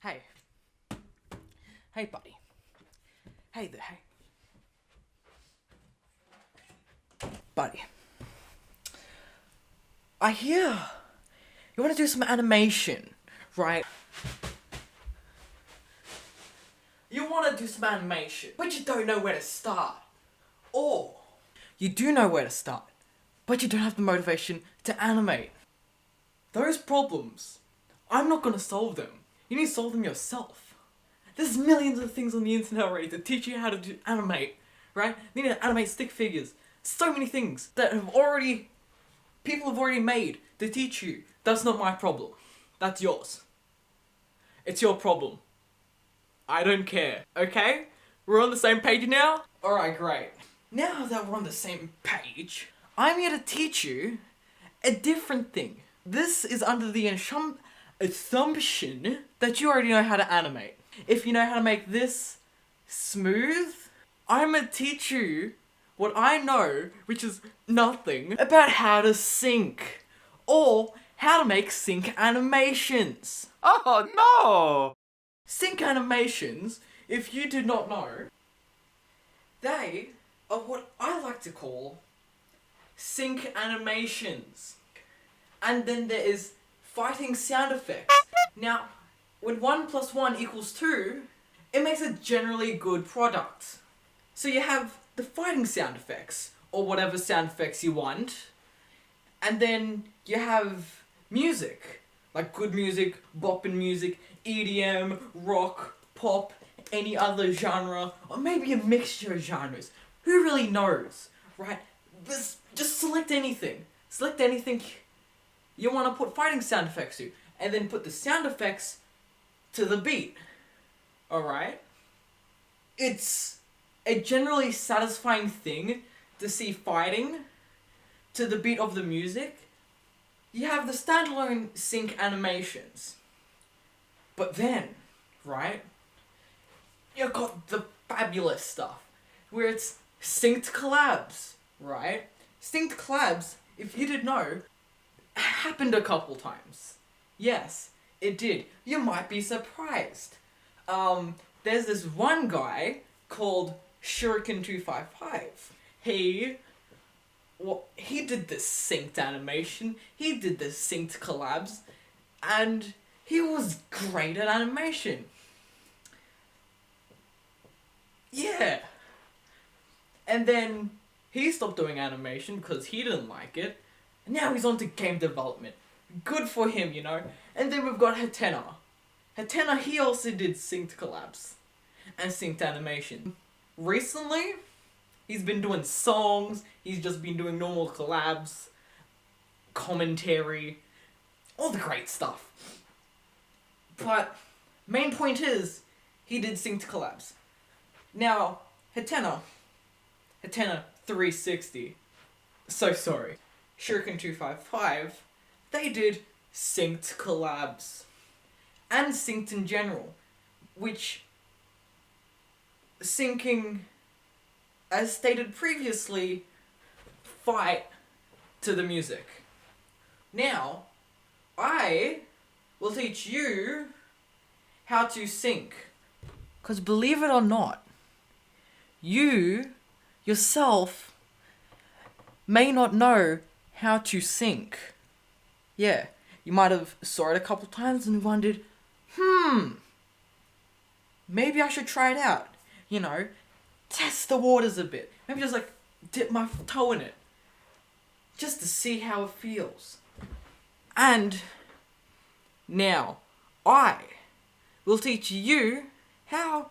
Hey. Hey, buddy. Hey there, hey. Buddy. I hear you want to do some animation, right? You want to do some animation, but you don't know where to start. Or you do know where to start, but you don't have the motivation to animate. Those problems, I'm not going to solve them. You need to solve them yourself. There's millions of things on the internet already to teach you how to animate, right? You need to animate stick figures. So many things that people have already made to teach you. That's not my problem. That's yours. It's your problem. I don't care, okay? We're on the same page now? Alright, great. Now that we're on the same page, I'm here to teach you a different thing. This is under the assumption that you already know how to animate. If you know how to make this smooth, I'm gonna teach you what I know, which is nothing, about how to sync. Or how to make sync animations. Oh no! Sync animations, if you did not know, they are what I like to call sync animations. And then there is fighting sound effects. Now, when 1 + 1 = 2, it makes a generally good product. So you have the fighting sound effects, or whatever sound effects you want, and then you have music, like good music, bopping music, EDM, rock, pop, any other genre, or maybe a mixture of genres. Who really knows, right? Just select anything. Select anything you want to put fighting sound effects to, and then put the sound effects to the beat. Alright? It's a generally satisfying thing to see fighting to the beat of the music. You have the standalone sync animations. But then, right, you got the fabulous stuff, where it's synced collabs, right? Synced collabs, if you didn't know, happened a couple times. Yes, it did. You might be surprised. There's this one guy called Shuriken255. He did this synced animation, he did this synced collabs, and he was great at animation. Yeah. And then he stopped doing animation because he didn't like it, and now he's on to game development. Good for him, you know. And then we've got Hatena. Hatena, he also did synced collabs and synced animation. Recently, he's been doing songs, he's just been doing normal collabs, commentary, all the great stuff. But, main point is, he did synced collabs. Now, Hatena 360, so sorry, Shuriken255, they did synced collabs. And synced in general, which syncing, as stated previously, fight to the music. Now, I will teach you how to sync. Because believe it or not, you, yourself, may not know how to sync. Yeah, you might have saw it a couple times and wondered, maybe I should try it out. You know, test the waters a bit. Maybe just like dip my toe in it. Just to see how it feels. And now, I will teach you how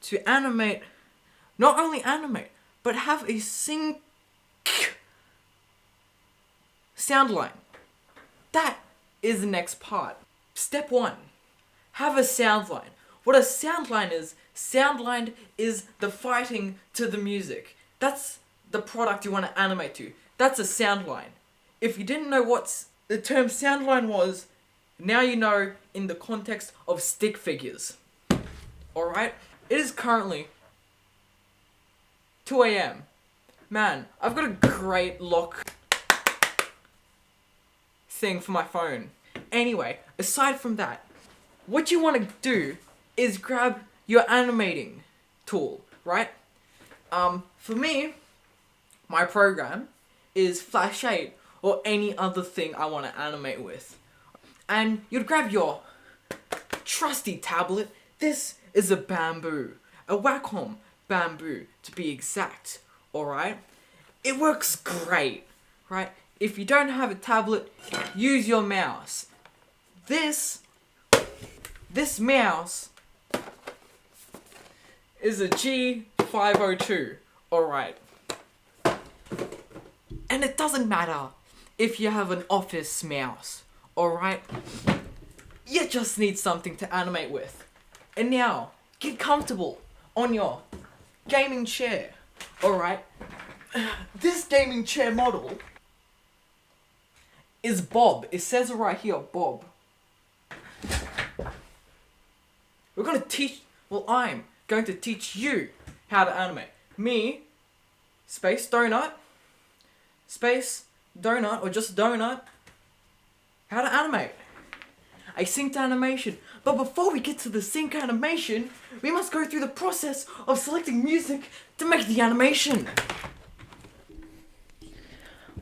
to animate, not only animate, but have a sync sound line. That is the next part. Step 1. Have a sound line. What a sound line is the fighting to the music. That's the product you want to animate to. That's a sound line. If you didn't know what the term sound line was, now you know in the context of stick figures. Alright? It is currently 2 a.m. Man, I've got a great lock thing for my phone. Anyway, aside from that, what you want to do is grab your animating tool, right? For me, my program is Flash 8 or any other thing I want to animate with. And you'd grab your trusty tablet. This is a bamboo, a Wacom bamboo to be exact, alright? It works great, right? If you don't have a tablet, use your mouse. This mouse is a G502, alright? And it doesn't matter if you have an office mouse, alright? You just need something to animate with. And now, get comfortable on your gaming chair, alright? This gaming chair model is Bob. It says it right here, Bob. I'm going to teach you how to animate. Me, SpaceDoughnut, or just Donut, how to animate. I synced animation, but before we get to the sync animation, we must go through the process of selecting music to make the animation.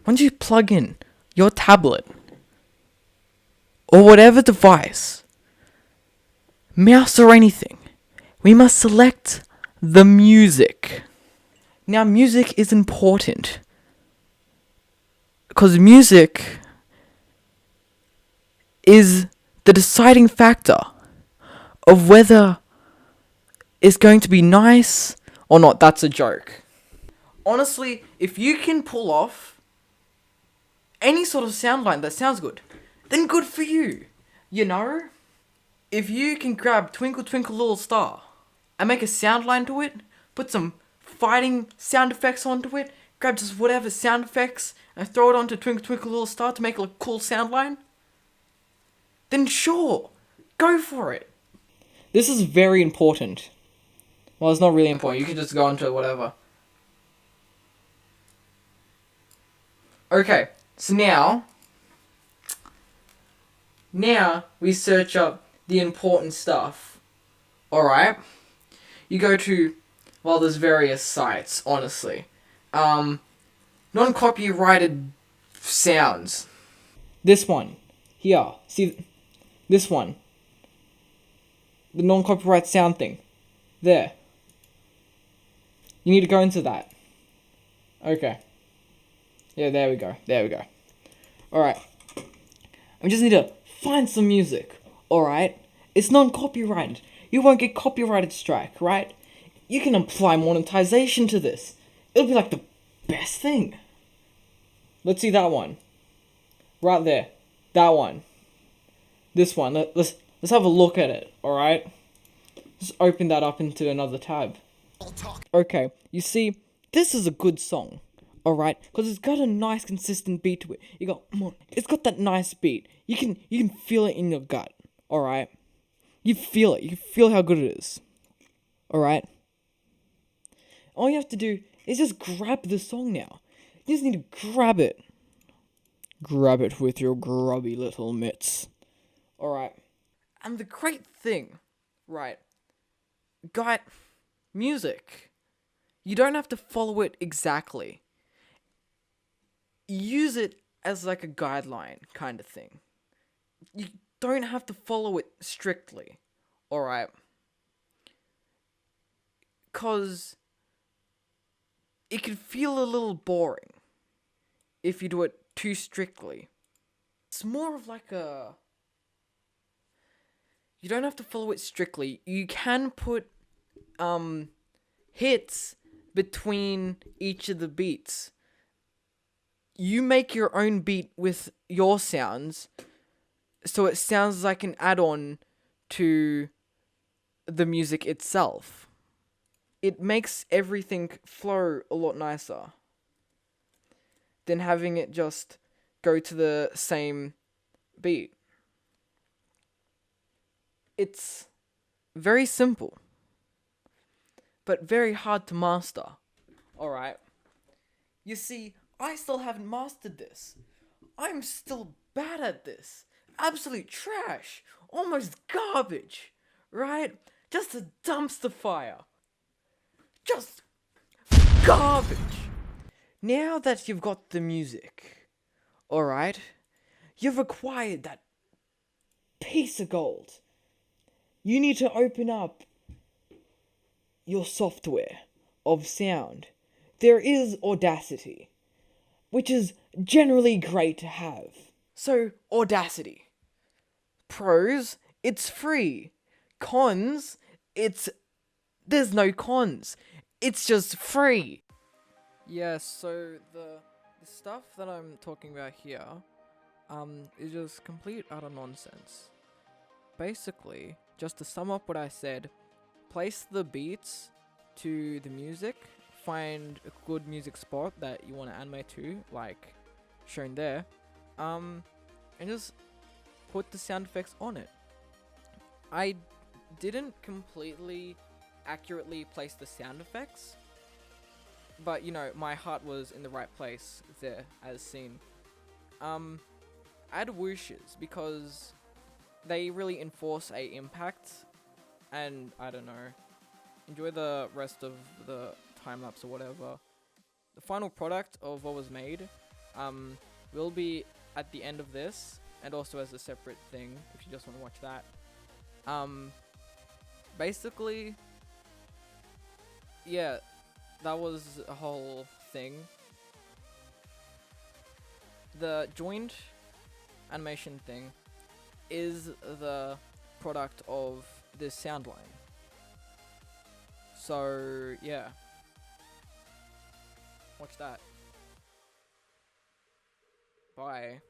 Once you plug in your tablet or whatever device, mouse or anything, we must select the music. Now, music is important because music is the deciding factor of whether it's going to be nice or not. That's a joke. Honestly, if you can pull off any sort of sound line that sounds good, then good for you. You know? If you can grab Twinkle Twinkle Little Star and make a sound line to it, put some fighting sound effects onto it, grab just whatever sound effects and throw it onto Twinkle Twinkle Little Star to make a cool sound line, then sure, go for it. This is very important. Well, it's not really important. You can just go into whatever. Okay, so now we search up the important stuff. Alright? You go to, well, there's various sites, honestly. Non-copyrighted sounds. This one. Here. See, this one. The non-copyright sound thing. There. You need to go into that. Okay. Yeah, there we go. Alright. I just need to find some music. Alright? It's non-copyrighted. You won't get copyrighted strike, right? You can apply monetization to this. It'll be like the best thing. Let's see that one. Right there. That one. This one. Let's have a look at it, alright? Just open that up into another tab. Okay, you see, this is a good song, alright? Because it's got a nice consistent beat to it. It's got that nice beat. You can feel it in your gut, alright? You feel it. You feel how good it is. Alright? All you have to do is just grab the song now. You just need to grab it. Grab it with your grubby little mitts. Alright. And the great thing, right, got music. You don't have to follow it exactly. Use it as like a guideline kind of thing. You don't have to follow it strictly, alright? Because it can feel a little boring if you do it too strictly. It's more of like a... You don't have to follow it strictly. You can put hits between each of the beats. You make your own beat with your sounds, so it sounds like an add-on to the music itself. It makes everything flow a lot nicer than having it just go to the same beat. It's very simple, but very hard to master. Alright? You see, I still haven't mastered this. I'm still bad at this. Absolute trash. almost garbage, right? Just a dumpster fire. Just garbage. Now that you've got the music, alright, you've acquired that piece of gold. You need to open up your software of sound. There is Audacity, which is generally great to have. So, Audacity. Pros, it's free. Cons, there's no cons. It's just free. Yeah, so the stuff that I'm talking about here, is just complete utter nonsense. Basically, just to sum up what I said, place the beats to the music, find a good music spot that you want to animate to, like shown there, and just put the sound effects on it. I didn't completely accurately place the sound effects, but you know, my heart was in the right place there, as seen. Add whooshes because they really enforce a impact, and I don't know, enjoy the rest of the time lapse or whatever. The final product of what was made will be at the end of this, and also as a separate thing if you just want to watch that. Basically, yeah, that was a whole thing. The joined animation thing is the product of this sound line. So, yeah. Watch that. Bye.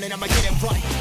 And I'ma get it right.